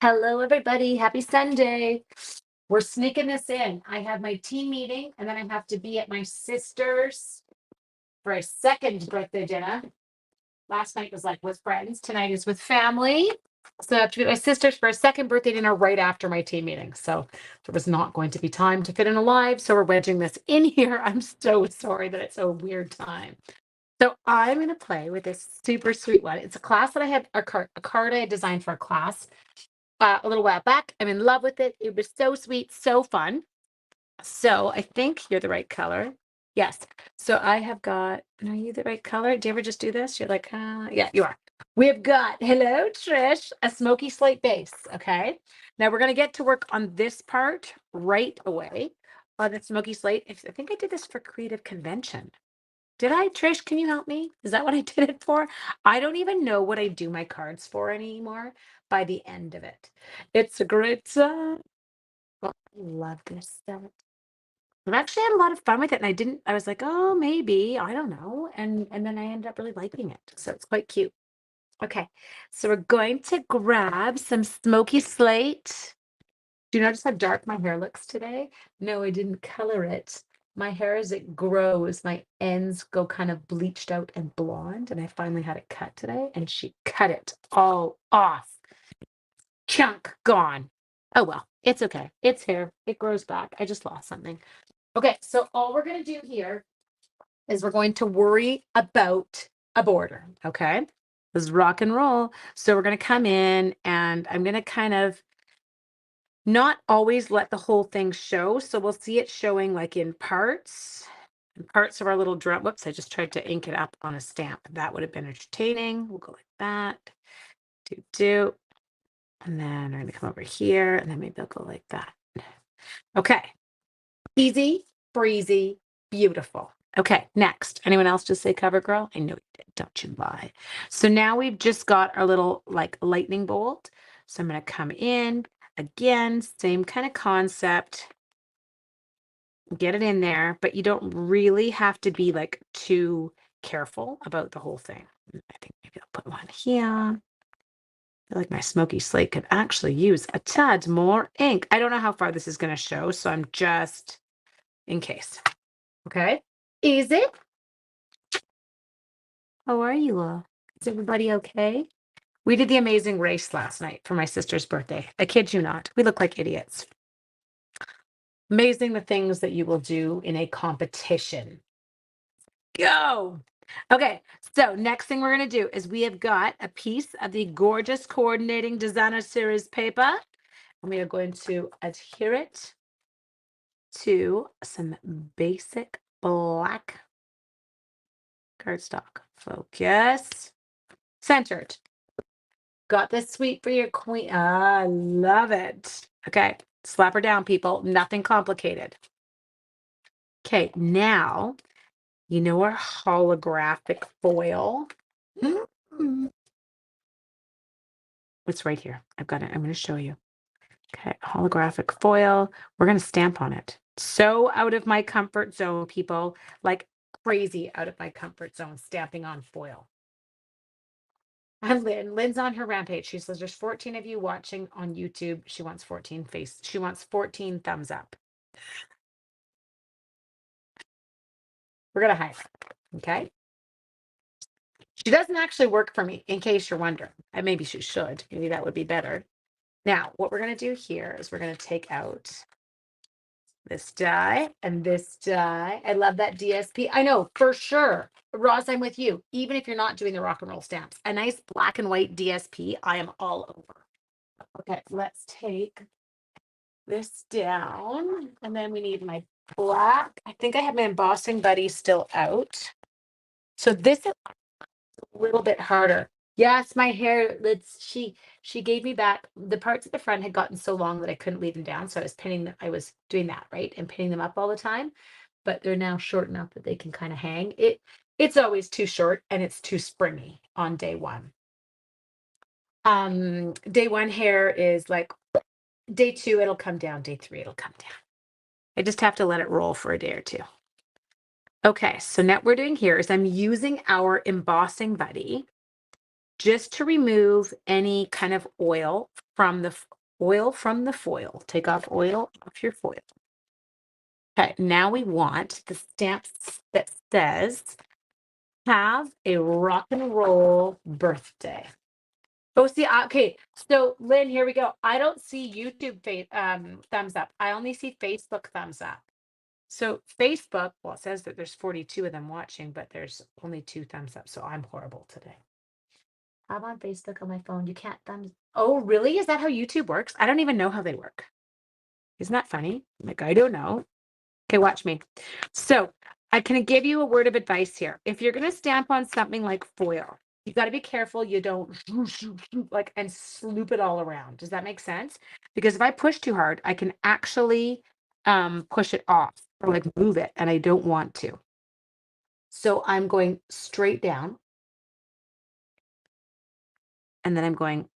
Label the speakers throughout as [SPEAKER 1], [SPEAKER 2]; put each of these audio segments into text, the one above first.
[SPEAKER 1] Hello, everybody. Happy Sunday. We're sneaking this in. I have my team meeting, and then I have to be at my sister's for a second birthday dinner. Last night was like with friends. Tonight is with family. So I have to be at my sister's for a second birthday dinner right after my team meeting. So there was not going to be time to fit in a live. So we're wedging this in here. I'm so sorry that it's a weird time. So I'm going to play with this super sweet one. It's a class that I had a card I had designed for a class a little while back. I'm in love with it. It was so sweet, so fun. So I think you're the right color. Yes. So I have got, are you the right color? Do you ever just do this? You're like, yeah, you are. We have got, hello, Trish, a smoky slate base. Okay. Now we're going to get to work on this part right away on the smoky slate. I think I did this for Creative Convention. Did I, Trish? Can you help me? Is that what I did it for? I don't even know what I do my cards for anymore by the end of it. It's a great time. Oh, I love this stuff. I've actually had a lot of fun with it, and I was like, oh, maybe, I don't know. And then I ended up really liking it. So it's quite cute. Okay, so we're going to grab some smoky slate. Do you notice how dark my hair looks today? No, I didn't color it. My hair, as it grows, my ends go kind of bleached out and blonde, and I finally had it cut today, and she cut it all off. Chunk gone. Oh well, it's okay. It's hair. It grows back. I just lost something. Okay, so all we're going to do here is we're going to worry about a border, okay? This is rock and roll. So we're going to come in, and I'm going to kind of not always let the whole thing show. So we'll see it showing like in parts of our little drum. Whoops, I just tried to ink it up on a stamp. That would have been entertaining. We'll go like that. Do. And then I'm going to come over here, and then maybe I'll go like that. Okay. Easy, breezy, beautiful. Okay, next. Anyone else just say cover girl? I know you did. Don't you lie. So now we've just got our little like lightning bolt. So I'm going to come in. Again, same kind of concept. Get it in there, but you don't really have to be like too careful about the whole thing. I think maybe I'll put one here. I feel like my smoky slate could actually use a tad more ink. I don't know how far this is going to show, so I'm just in case. Okay. Easy. How are you all? Is everybody okay? We did the Amazing Race last night for my sister's birthday. I kid you not. We look like idiots. Amazing the things that you will do in a competition. Go. Okay, so next thing we're going to do is we have got a piece of the gorgeous coordinating designer series paper, and we are going to adhere it to some basic black cardstock. Focus. Centered. Got this sweet for your queen. I love it. Okay, slap her down, people. Nothing complicated. Okay, now, you know our holographic foil? It's right here. I've got it. I'm going to show you. Okay, holographic foil. We're going to stamp on it. So out of my comfort zone, people. Like crazy out of my comfort zone, stamping on foil. And Lynn's on her rampage. She says there's 14 of you watching on YouTube. She wants 14 thumbs up. We're gonna hide her, okay? She doesn't actually work for me, in case you're wondering. And maybe she should. Maybe that would be better. Now, what we're gonna do here is we're gonna take out this die and this die. I love that DSP. I know for sure. Roz, I'm with you. Even if you're not doing the rock and roll stamps, a nice black and white DSP, I am all over. Okay, let's take this down, and then we need my black. I think I have my embossing buddy still out. So this is a little bit harder. Yes, my hair, she gave me back the parts at the front had gotten so long that I couldn't leave them down. So I was doing that, right? And pinning them up all the time. But they're now short enough that they can kind of hang. It's always too short and it's too springy on day one. Day one hair is like day two, it'll come down. Day three, it'll come down. I just have to let it roll for a day or two. Okay, so now what we're doing here is I'm using our embossing buddy just to remove any kind of oil from the foil. Take off oil off your foil. Okay, now we want the stamp that says, have a rock and roll birthday. Oh, see, okay. So Lynn, here we go. I don't see YouTube thumbs up. I only see Facebook thumbs up. So Facebook, well, it says that there's 42 of them watching, but there's only 2 thumbs up. So I'm horrible today. I'm on Facebook on my phone. You can't thumbs. Oh, really? Is that how YouTube works? I don't even know how they work. Isn't that funny? Like, I don't know. Okay, watch me. So I can give you a word of advice here. If you're going to stamp on something like foil, you got to be careful you don't like and sloop it all around. Does that make sense? Because if I push too hard, I can actually push it off or like move it, and I don't want to. So I'm going straight down, and then I'm going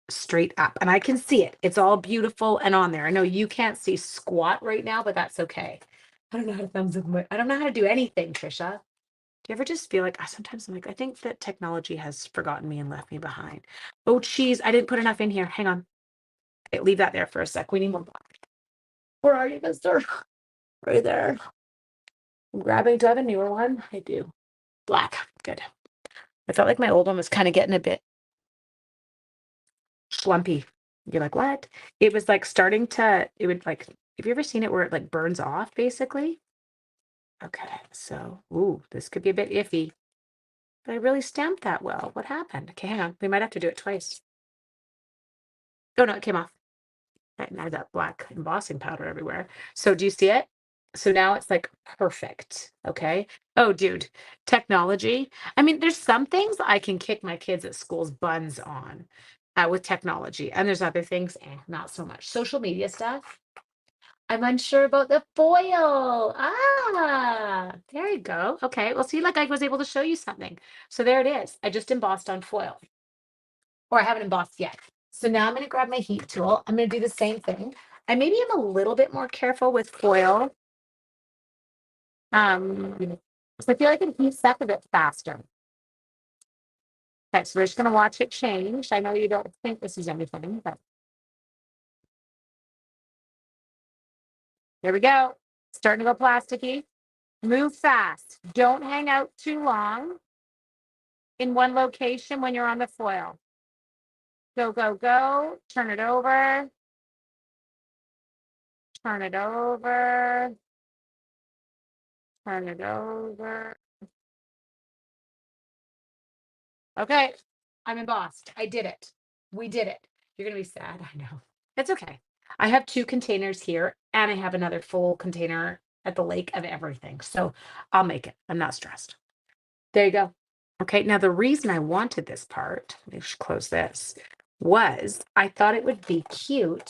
[SPEAKER 1] straight up, and I can see it. It's all beautiful and on there. I know you can't see squat right now, but that's okay. I don't know how to thumbs up. I don't know how to do anything, Trisha. Do you ever just feel like sometimes I'm like, I think that technology has forgotten me and left me behind. Oh, cheese. I didn't put enough in here. Hang on. Okay, leave that there for a sec. We need more black. Where are you, mister? Right there. I'm grabbing. Do I have a newer one? I do. Black. Good. I felt like my old one was kind of getting a bit schlumpy. You're like, what? It was like starting to, it would like, have you ever seen it where it like burns off basically? Okay. So, ooh, this could be a bit iffy. But I really stamped that well. What happened? Okay, hang on. We might have to do it twice. Oh, no, it came off. And I had that black embossing powder everywhere. So do you see it? So now it's like perfect. Okay. Oh, dude, technology. I mean, there's some things I can kick my kids at school's buns on with technology. And there's other things, not so much. Social media stuff. I'm unsure about the foil. Ah, there you go. Okay. Well, see, like I was able to show you something. So there it is. I just embossed on foil, or I haven't embossed yet. So now I'm going to grab my heat tool. I'm going to do the same thing. I maybe am a little bit more careful with foil. So I feel like it heats up a bit faster. Okay, so we're just going to watch it change. I know you don't think this is anything, but there we go. Starting to go plasticky. Move fast. Don't hang out too long in one location when you're on the foil. Go, go, go. Turn it over. Turn it over. Turn it over. Okay, I'm embossed. I did it. We did it. You're going to be sad. I know. It's okay. I have 2 containers here, and I have another full container at the lake of everything. So I'll make it. I'm not stressed. There you go. Okay, now the reason I wanted this part, let me just close this, was I thought it would be cute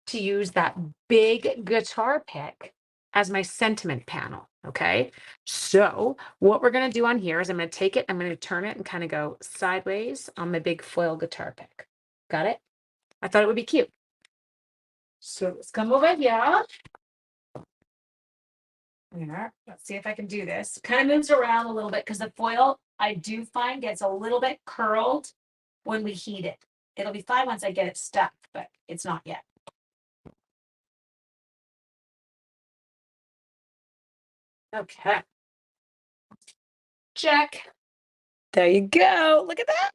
[SPEAKER 1] to use that big guitar pick as my sentiment panel. Okay, so what we're going to do on here is I'm going to take it, I'm going to turn it and kind of go sideways on my big foil guitar pick. Got it? I thought it would be cute. So let's come over here. Yeah, let's see if I can do this. Kind of moves around a little bit because the foil, I do find, gets a little bit curled when we heat it. It'll be fine once I get it stuck, but it's not yet. Okay. Check. There you go. Look at that.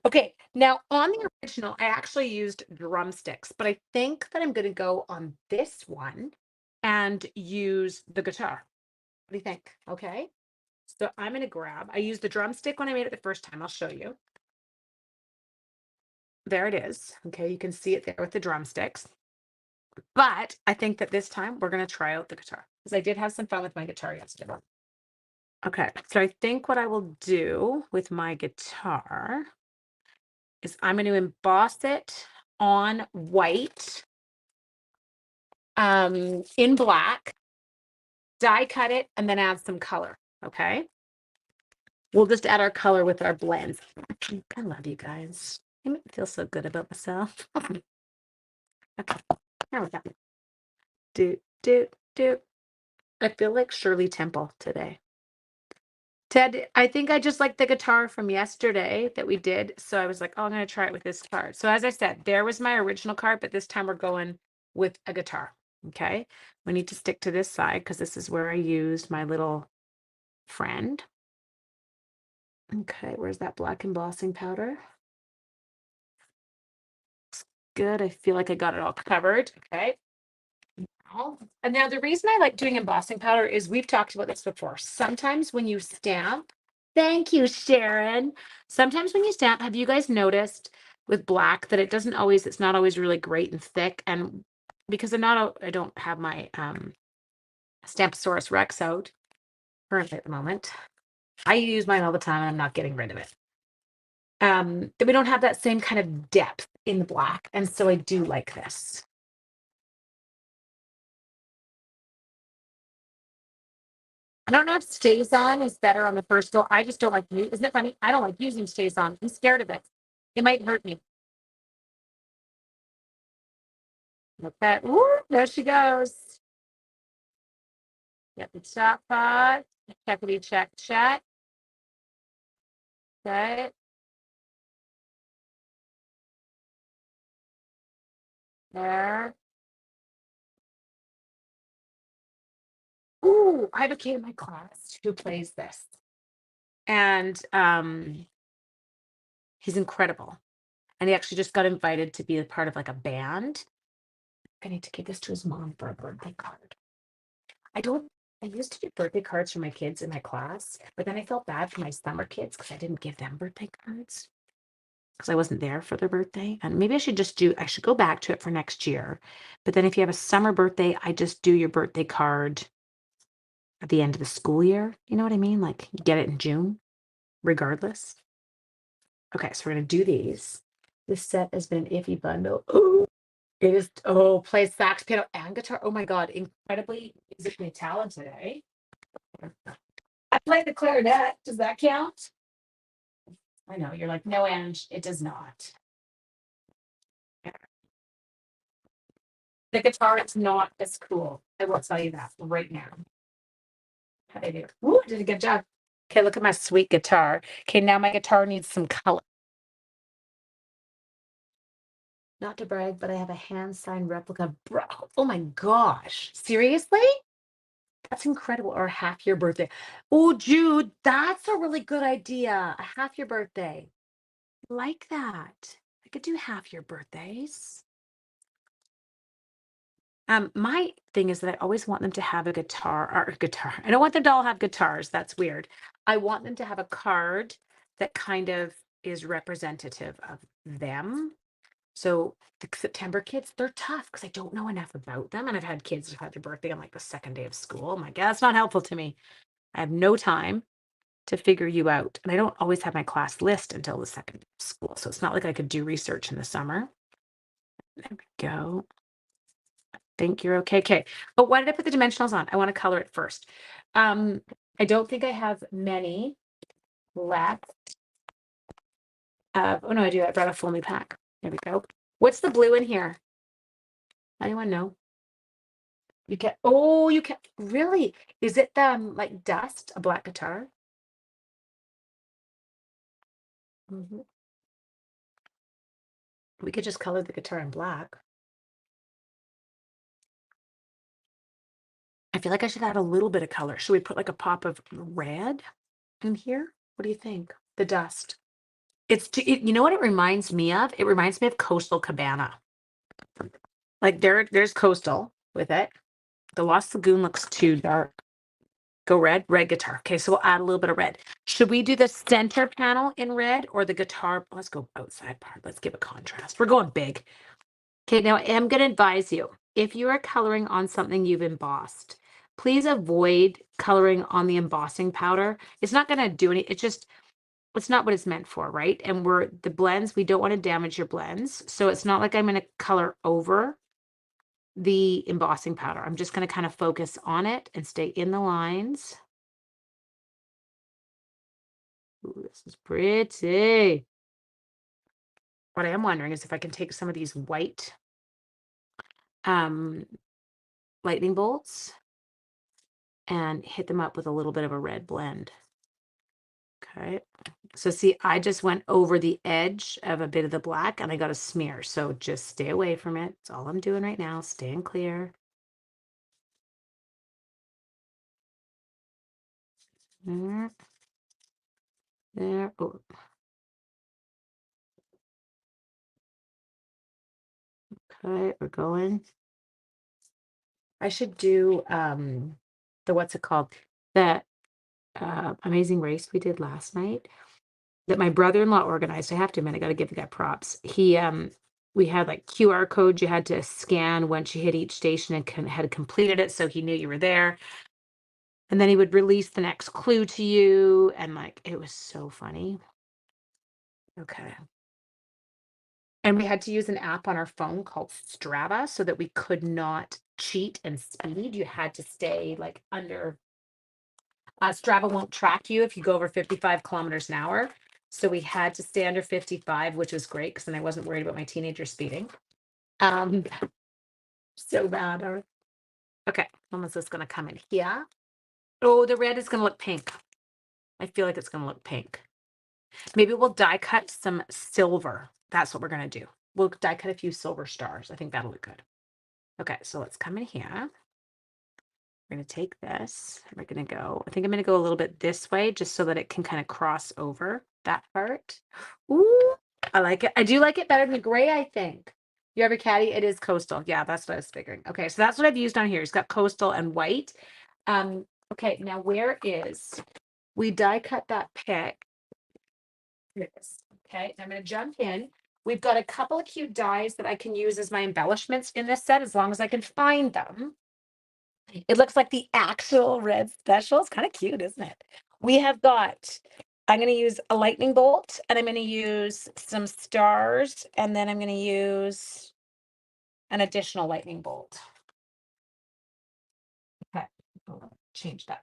[SPEAKER 1] Okay, now on the original, I actually used drumsticks, but I think that I'm going to go on this one and use the guitar. What do you think? Okay. So I'm going to grab, I used the drumstick when I made it the first time. I'll show you. There it is. Okay, you can see it there with the drumsticks. But I think that this time we're going to try out the guitar because I did have some fun with my guitar yesterday. Okay, so I think what I will do with my guitar is I'm going to emboss it on white, in black, die cut it, and then add some color. Okay, we'll just add our color with our blends. I love you guys. I feel so good about myself. Okay, there we go. Do. I feel like Shirley Temple today. Ted, I think I just like the guitar from yesterday that we did. So I was like, oh, I'm going to try it with this card. So as I said, there was my original card, but this time we're going with a guitar. Okay. We need to stick to this side because this is where I used my little friend. Okay. Where's that black embossing powder? Good. I feel like I got it all covered. Okay. And now the reason I like doing embossing powder is we've talked about this before. Sometimes when you stamp, thank you, Sharon. Sometimes when you stamp, have you guys noticed with black that it's not always really great and thick? And because I don't have my Stamposaurus Rex out currently at the moment. I use mine all the time and I'm not getting rid of it. That we don't have that same kind of depth in the black. And so I do like this. I don't know if stays on is better on the first go. I just don't like you. Isn't it funny? I don't like using stays on. I'm scared of it. It might hurt me. Okay. Ooh, there she goes. Get the top pot. Checkity check check. Okay. There. Ooh, I have a kid in my class who plays this. And he's incredible. And he actually just got invited to be a part of like a band. I need to give this to his mom for a birthday card. I don't, I used to do birthday cards for my kids in my class, but then I felt bad for my summer kids because I didn't give them birthday cards because I wasn't there for their birthday. And maybe I should go back to it for next year. But then if you have a summer birthday, I just do your birthday card at the end of the school year. You know what I mean? Like you get it in June, regardless. Okay, so we're gonna do these. This set has been an iffy bundle. Ooh, it is. Oh, plays sax, piano, and guitar. Oh my God, incredibly musically talented, eh? I play the clarinet. Does that count? I know you're like, no, Ange, it does not. The guitar is not as cool. I will tell you that right now. How did I do? Ooh, I did a good job. Okay, look at my sweet guitar. Okay, now my guitar needs some color. Not to brag, but I have a hand signed replica. Bro, oh my gosh. Seriously? That's incredible. Or half your birthday. Oh, Jude, that's a really good idea. A half your birthday. Like that. I could do half your birthdays. My thing is that I always want them to have a guitar or a guitar. I don't want them to all have guitars. That's weird. I want them to have a card that kind of is representative of them. So the September kids, they're tough because I don't know enough about them. And I've had kids who had their birthday on like the second day of school. I'm like, yeah, that's not helpful to me. I have no time to figure you out. And I don't always have my class list until the second day of school. So it's not like I could do research in the summer. There we go. Think you're okay. Okay. But why did I put the dimensionals on? I want to color it first. I don't think I have many left. Oh no, I do. I brought a full new pack. There we go. What's the blue in here? Anyone know? You can really? Is it like dust, a black guitar? Mhm. We could just color the guitar in black. I feel like I should add a little bit of color. Should we put like a pop of red in here? What do you think? The dust. You know what it reminds me of? It reminds me of Coastal Cabana. Like there's Coastal with it. The Lost Lagoon looks too dark. Go red, red guitar. Okay, so we'll add a little bit of red. Should we do the center panel in red or the guitar? Let's go outside part. Let's give a contrast. We're going big. Okay, now I am going to advise you, if you are coloring on something you've embossed, please avoid coloring on the embossing powder. It's not going to do it's not what it's meant for, right? And the blends, we don't want to damage your blends. So it's not like I'm going to color over the embossing powder. I'm just going to kind of focus on it and stay in the lines. Ooh, this is pretty. What I am wondering is if I can take some of these white um, lightning bolts and hit them up with a little bit of a red blend. Okay. So see, I just went over the edge of a bit of the black and I got a smear. So just stay away from it. That's all I'm doing right now. Staying clear. There. There. Oh, okay, we're going. I should do the what's it called? That Amazing Race we did last night that my brother-in-law organized. I have to admit, I got to give the guy props. We had like QR codes you had to scan once you hit each station and had completed it, so he knew you were there. And then he would release the next clue to you, and like it was so funny. Okay. And we had to use an app on our phone called Strava so that we could not cheat and speed. You had to stay like under. Strava won't track you if you go over 55 kilometers an hour. So we had to stay under 55, which was great because then I wasn't worried about my teenager speeding. Um, so bad. Okay, when is this going to come in here? Oh, the red is going to look pink. I feel like it's going to look pink. Maybe we'll die cut some silver. That's what we're going to do. We'll die cut a few silver stars. I think that'll look good. Okay, so let's come in here. We're going to take this. We're going to go, I think I'm going to go a little bit this way just so that it can kind of cross over that part. Ooh, I like it. I do like it better than the gray, I think. You have a caddy? It is coastal. Yeah, that's what I was figuring. Okay, so that's what I've used on here. It's got coastal and white. Okay, now where is, we die cut that pick. Here it is. Okay, I'm going to jump in. We've got a couple of cute dies that I can use as my embellishments in this set as long as I can find them. It looks like the actual red special. It's kind of cute, isn't it? We have got, I'm going to use a lightning bolt and I'm going to use some stars and then I'm going to use an additional lightning bolt. Okay, change that.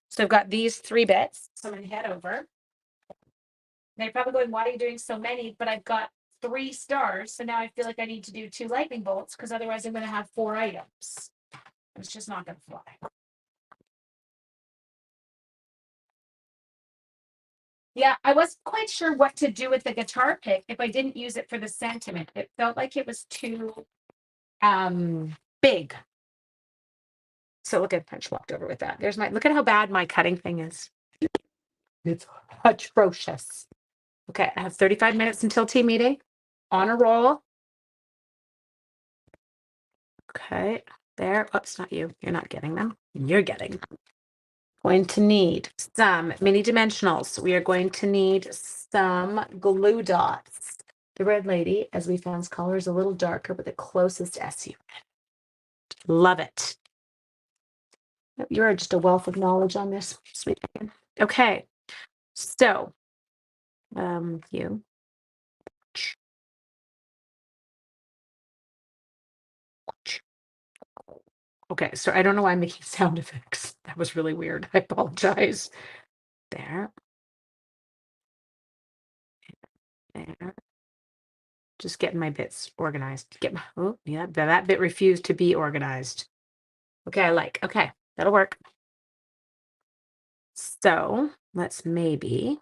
[SPEAKER 1] So I've got these 3 bits. So I'm going to head over. They're probably going, why are you doing so many? But I've got 3 stars. So now I feel like I need to do 2 lightning bolts because otherwise I'm going to have 4 items. It's just not going to fly. Yeah, I wasn't quite sure what to do with the guitar pick if I didn't use it for the sentiment. It felt like it was too big. So look at Punch walked over with that. There's my, look at how bad my cutting thing is. It's atrocious. Okay, I have 35 minutes until team meeting. On a roll. Okay, there. Oops, not you. You're not getting them. You're getting them. Going to need some mini dimensionals. We are going to need some glue dots. The red lady, as we found, color is a little darker, but the closest SU. Love it. You're just a wealth of knowledge on this, sweet Megan. Okay, so you. Okay, so I don't know why I'm making sound effects. That was really weird. I apologize. There. There. Just getting my bits organized. Get my, oh, yeah, that bit refused to be organized. Okay, I like. Okay, that'll work. So let's maybe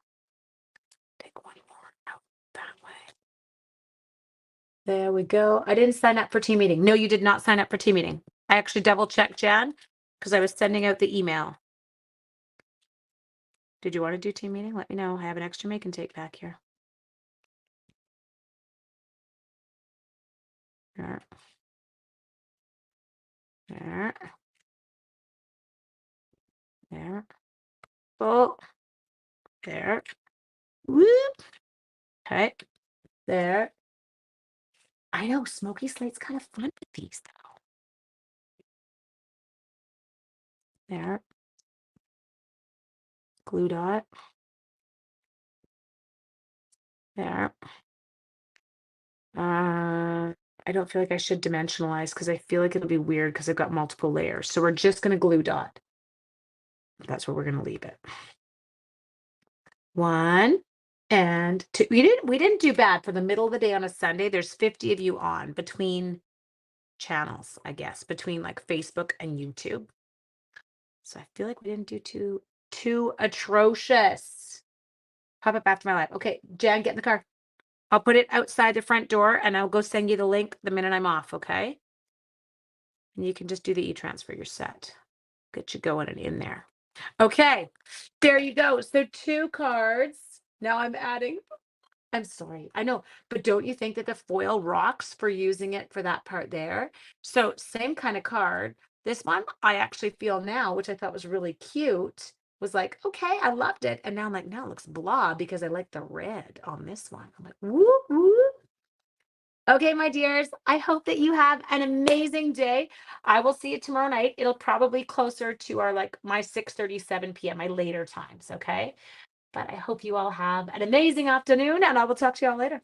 [SPEAKER 1] take one more out that way. There we go. I didn't sign up for team meeting. No, you did not sign up for team meeting. I actually double checked, Jan, because I was sending out the email. Did you want to do team meeting? Let me know. I have an extra make and take back here. There. There. There. Oh. There. Whoop. Okay. There. I know Smoky Slate's kind of fun with these though. There. Glue dot. There. I don't feel like I should dimensionalize because I feel like it'll be weird because I've got multiple layers. So we're just going to glue dot. That's where we're going to leave it. 1 and 2. We didn't do bad for the middle of the day on a Sunday. There's 50 of you on between channels, I guess, between like Facebook and YouTube. So I feel like we didn't do too atrocious. Pop up after my live. Okay, Jan, get in the car. I'll put it outside the front door and I'll go send you the link the minute I'm off, okay? And you can just do the e-transfer. You're set. Get you going and in there. Okay, there you go. So 2 cards. Now I'm sorry, I know, but don't you think that the foil rocks for using it for that part there? So same kind of card. This one I actually feel now, which I thought was really cute, was like, okay, I loved it. And now I'm like, no, it looks blah because I like the red on this one. I'm like, whoop, whoop. Okay, my dears, I hope that you have an amazing day. I will see you tomorrow night. It'll probably closer to our my 6:37 p.m., my later times, okay? But I hope you all have an amazing afternoon, and I will talk to you all later.